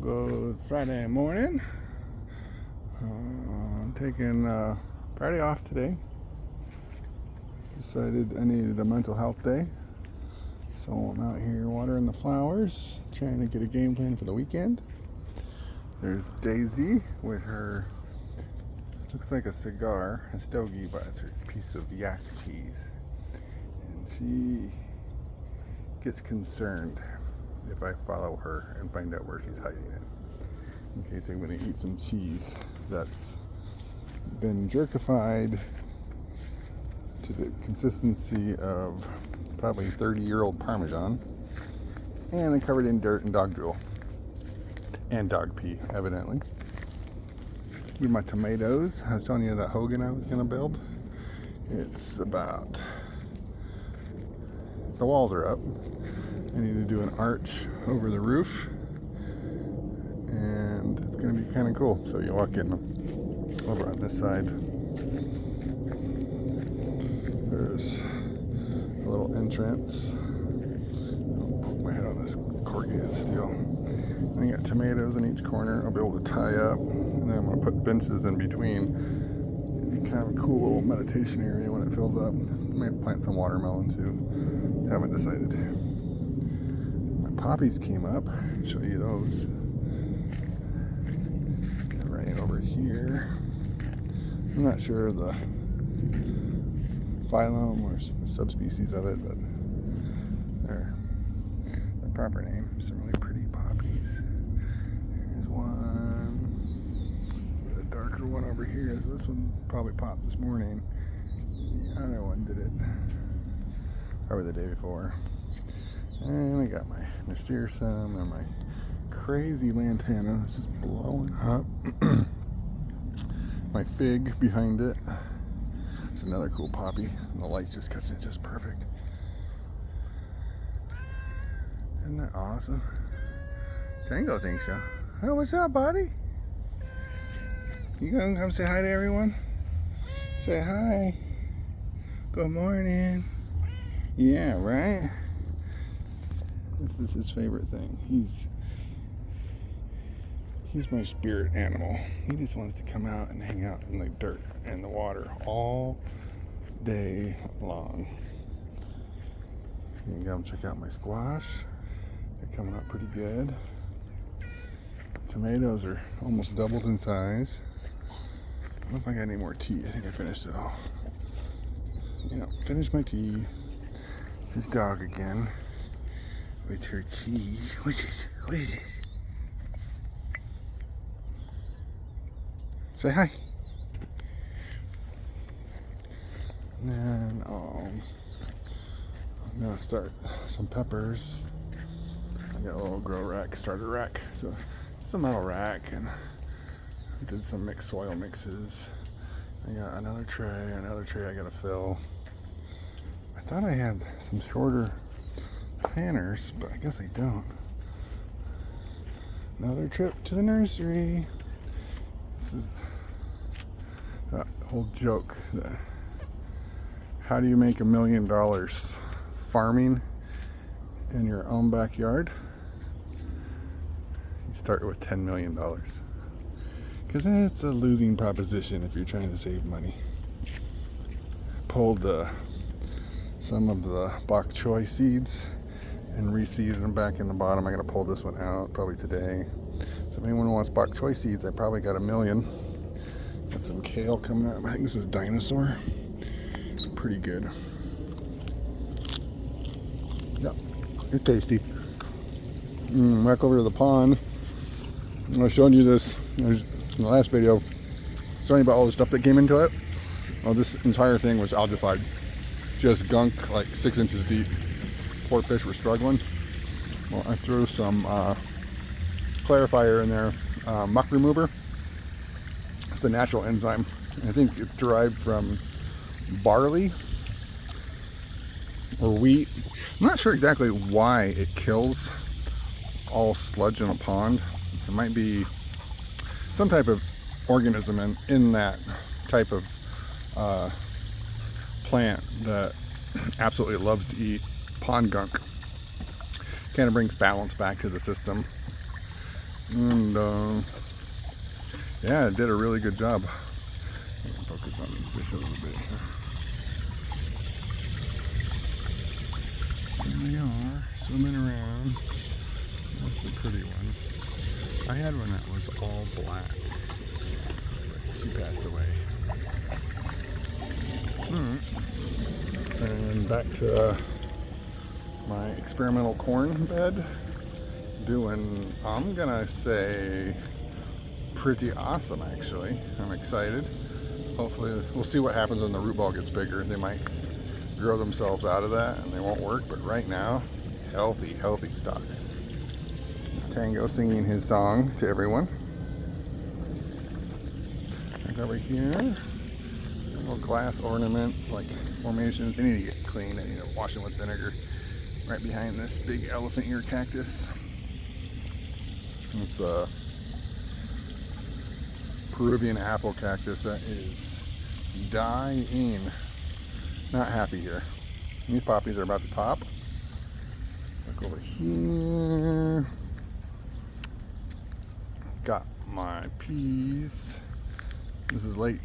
Good Friday morning. I'm taking Friday off today. Decided I needed a mental health day. So I'm out here watering the flowers, trying to get a game plan for the weekend. There's Daisy with her, looks like a cigar, a stogie, but it's her piece of yak cheese. And she gets concerned if I follow her and find out where she's hiding it. In case I'm going to eat some cheese that's been jerkified to the consistency of probably 30-year-old Parmesan, and then covered in dirt and dog drool and dog pee, evidently. With my tomatoes, I was telling you that Hogan I was going to build. It's about, the walls are up. I need to do an arch over the roof, and it's going to be kind of cool. So you walk in over on this side. There's a little entrance. I'll poke my head on this corrugated steel. And I got tomatoes in each corner. I'll be able to tie up, and then I'm going to put benches in between. It's kind of a cool little meditation area when it fills up. Might plant some watermelon too. Haven't decided. My poppies came up. I'll show you those. Right over here. I'm not sure of the phylum or subspecies of it, but they're the proper name. Some really pretty poppies. Here's one. A darker one over here. So this one probably popped this morning. The other one did it probably the day before. And I got my nasturtium and my crazy lantana. This is blowing up. My fig behind it. It's another cool poppy, and the light's just catching it just perfect. Isn't that awesome? Tango thinks so. Oh, what's up, buddy? You gonna come say hi to everyone? Say hi. Good morning. Yeah, right? This is his favorite thing. He's my spirit animal. He just wants to come out and hang out in the dirt and the water all day long. You can come check out my squash. They're coming up pretty good. Tomatoes are almost doubled in size. I don't know if I got any more tea. I think I finished it all. Yeah, finished my tea. It's this dog again with her cheese. What's this? What is this? Say hi. And then I'm gonna start some peppers. I got a little grow rack, starter rack. So it's a metal rack, and I did some mixed soil mixes. I got another tray I gotta fill. I thought I had some shorter planters, but I guess I don't. Another trip to the nursery. This is that whole joke. How do you make $1 million farming in your own backyard? You start with $10 million. Because it's a losing proposition if you're trying to save money. Pulled some of the bok choy seeds and reseeded them back in the bottom. I gotta pull this one out probably today. So if anyone wants bok choy seeds, I probably got 1 million. Got some kale coming up. I think this is dinosaur. It's pretty good. Yep, it's tasty. Back over to the pond. I was showing you this in the last video. Showing you about all the stuff that came into it. Oh, this entire thing was algified. Just gunk like 6 inches deep. Poor fish were struggling. Well, I threw some clarifier in there, muck remover. It's a natural enzyme. I think it's derived from barley or wheat. I'm not sure exactly why it kills all sludge in a pond. It might be some type of organism in that type of plant that absolutely loves to eat pond gunk. Kind of brings balance back to the system. And yeah, it did a really good job. Focus on these fish a little bit here. There they are, swimming around. That's the pretty one. I had one that was all black. She passed away. Alright. And back to my experimental corn bed. Doing, I'm gonna say, pretty awesome actually. I'm excited. Hopefully, we'll see what happens when the root ball gets bigger. They might grow themselves out of that and they won't work, but right now, healthy stalks. Tango singing his song to everyone. And over here, little glass ornament like formations. They need to get cleaned. I need to wash them with vinegar. Right behind this big elephant ear cactus. It's a Peruvian apple cactus that is dying. Not happy here. These poppies are about to pop. Look over here. Got my peas. This is late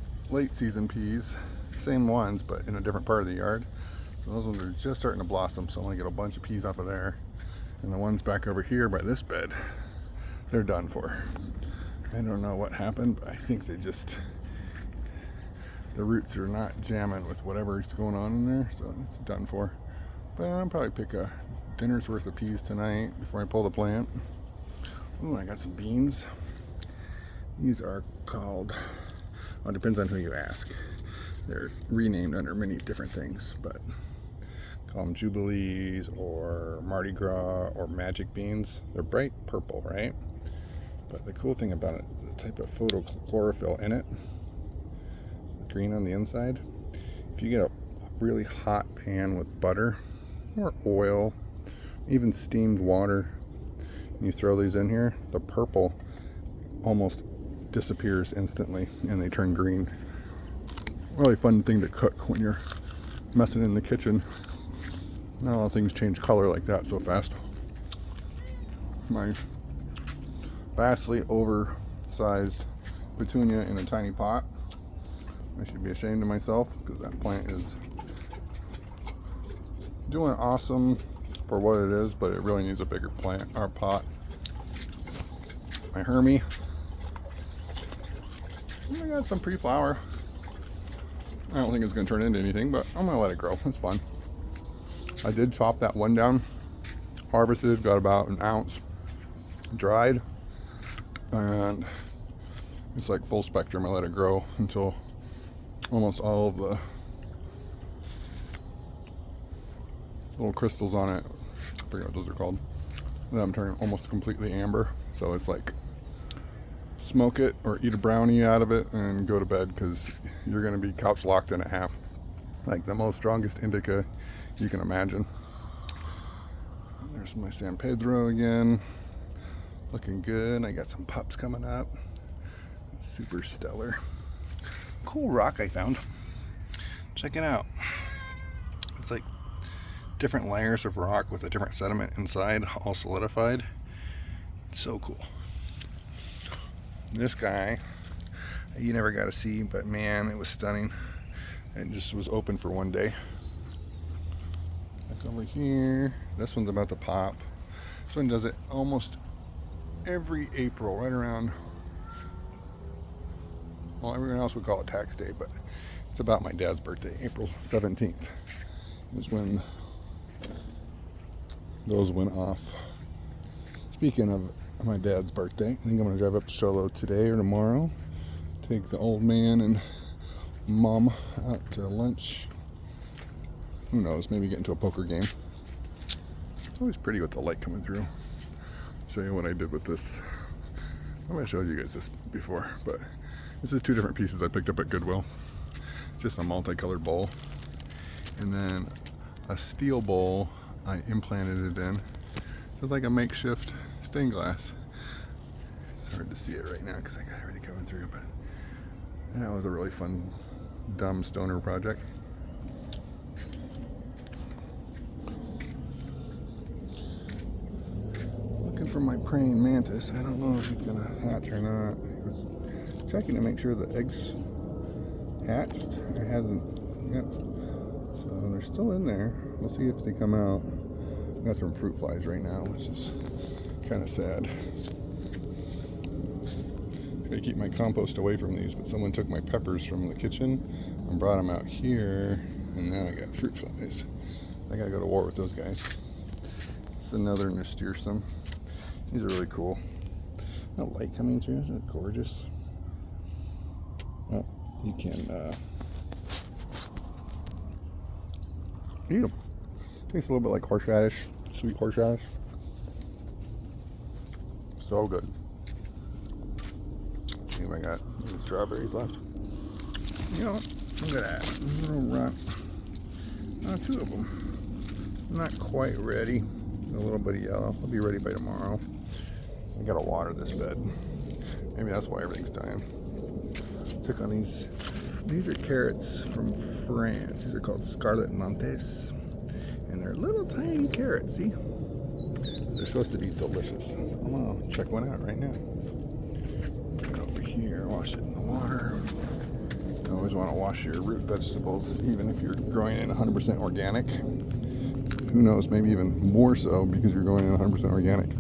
season peas. Same ones, but in a different part of the yard. So those ones are just starting to blossom. So I'm gonna get a bunch of peas off of there. And the ones back over here by this bed, they're done for. I don't know what happened, but I think they just, the roots are not jamming with whatever's going on in there, so it's done for. But I'll probably pick a dinner's worth of peas tonight before I pull the plant. Oh, I got some beans. These are called, well, it depends on who you ask. They're renamed under many different things, but call them Jubilees or Mardi Gras or Magic beans. They're bright purple, right? But the cool thing about it, the type of photochlorophyll in it, the green on the inside, if you get a really hot pan with butter or oil, even steamed water, and you throw these in here, the purple almost disappears instantly and they turn green. Really fun thing to cook when you're messing in the kitchen. Not all things change color like that so fast. My vastly oversized petunia in a tiny pot. I should be ashamed of myself because that plant is doing awesome for what it is, but it really needs a bigger plant or pot. My Hermie. I got some pre-flower. I don't think it's going to turn into anything, but I'm going to let it grow. It's fun. I did chop that one down, harvested, got about an ounce dried, and it's like full spectrum. I let it grow until almost all of the little crystals on it, I forget what those are called, and I'm turning almost completely amber. So it's like smoke it or eat a brownie out of it and go to bed because you're going to be couch locked in a half. Like the most strongest indica you can imagine. And there's my San Pedro again. Looking good. I got some pups coming up. Super stellar. Cool rock I found. Check it out. It's like different layers of rock with a different sediment inside, all solidified. So cool. This guy, you never got to see, but man, it was stunning. It just was open for one day. Look over here. This one's about to pop. This one does it almost every April, right around, well, everyone else would call it tax day, but it's about my dad's birthday. April 17th is when those went off. Speaking of my dad's birthday, I think I'm going to drive up to Show Low today or tomorrow. Take the old man and mom out to lunch. Who knows, maybe get into a poker game. It's always pretty with the light coming through. Show you what I did with this. I might have showed you guys this before, but this is two different pieces I picked up at Goodwill. It's just a multicolored bowl. And then a steel bowl I implanted it in. So it's like a makeshift stained glass. It's hard to see it right now because I got everything coming through, but that was a really fun, dumb stoner project. Looking for my praying mantis. I don't know if he's gonna hatch or not. I was checking to make sure the eggs hatched. It hasn't yet. So they're still in there. We'll see if they come out. I got some fruit flies right now, which is kind of sad. I keep my compost away from these, but someone took my peppers from the kitchen and brought them out here, and now I got fruit flies. I gotta go to war with those guys. It's another nasturtium. These are really cool. That light coming through, isn't it gorgeous? Well, you can eat them. Tastes a little bit like horseradish, sweet horseradish. So good. See if I got any strawberries left. You know what? Look at that. I'm gonna run. Two of them. Not quite ready. A little bit of yellow. I'll be ready by tomorrow. I gotta water this bed. Maybe that's why everything's dying. Took on these. These are carrots from France. These are called Scarlet Montes. And they're little tiny carrots, see? They're supposed to be delicious. I'm gonna check one out right now. Get over here, wash it in the water. You always want to wash your root vegetables, even if you're growing it 100% organic. Who knows, maybe even more so because you're going in 100% organic.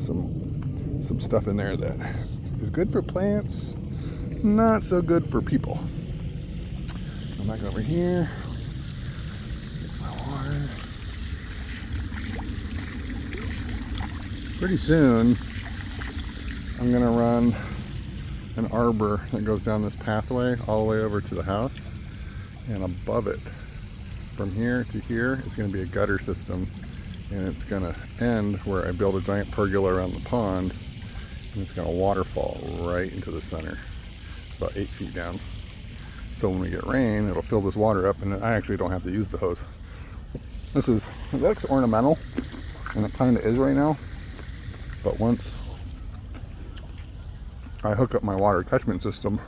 Some stuff in there that is good for plants, not so good for people. Come back over here. Get my water. Pretty soon, I'm gonna run an arbor that goes down this pathway all the way over to the house, and above it, from here to here, it's going to be a gutter system, and it's going to end where I build a giant pergola around the pond, and it's going to waterfall right into the center, about 8 feet down. So when we get rain, it'll fill this water up, and I actually don't have to use the hose. It looks ornamental, and it kind of is right now, but once I hook up my water catchment system,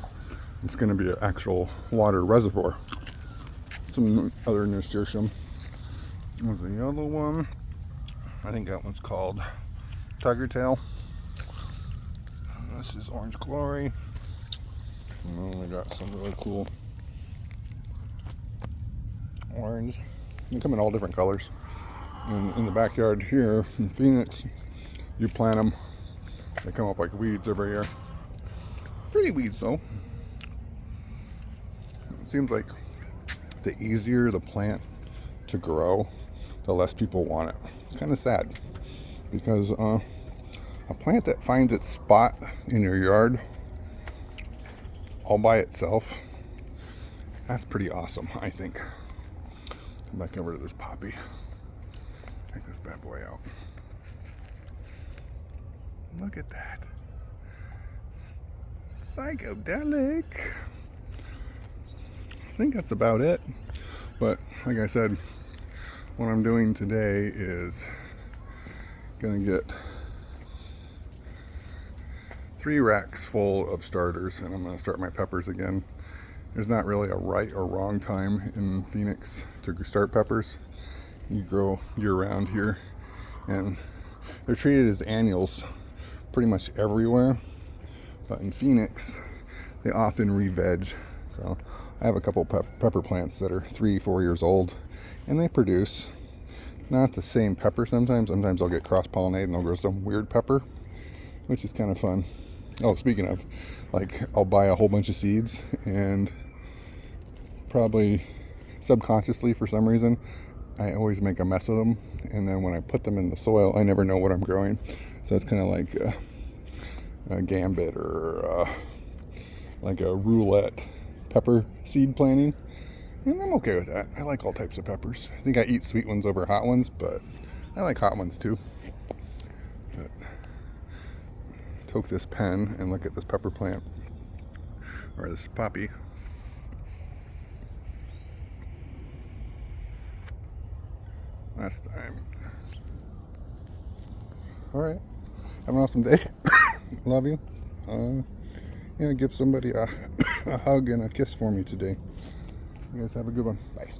it's going to be an actual water reservoir. Some other nasturtium. There's a yellow one. I think that one's called Tiger Tail. This is Orange Glory. And then we got some really cool orange. They come in all different colors. And in the backyard here in Phoenix, you plant them. They come up like weeds every year. Pretty weeds though. It seems like the easier the plant to grow, the less people want it. It's kind of sad because a plant that finds its spot in your yard all by itself, that's pretty awesome, I think. Come back over to this poppy. Take this bad boy out. Look at that. Psychedelic. I think that's about it. But like I said, what I'm doing today is gonna get 3 racks full of starters, and I'm gonna start my peppers again. There's not really a right or wrong time in Phoenix to start peppers. You grow year-round here, and they're treated as annuals pretty much everywhere. But in Phoenix, they often re-veg. So I have a couple pepper plants that are 3-4 years old, and they produce not the same pepper sometimes. Sometimes I'll get cross-pollinated and I'll grow some weird pepper, which is kind of fun. Oh, speaking of, like, I'll buy a whole bunch of seeds, and probably subconsciously for some reason, I always make a mess of them. And then when I put them in the soil, I never know what I'm growing. So it's kind of like a gambit or like a roulette pepper seed planting, and I'm okay with that. I like all types of peppers. I think I eat sweet ones over hot ones, but I like hot ones too. But took this pen and look at this pepper plant, or this poppy. Last time. All right. Have an awesome day. Love you. Give somebody a hug and a kiss for me today. You guys have a good one. Bye.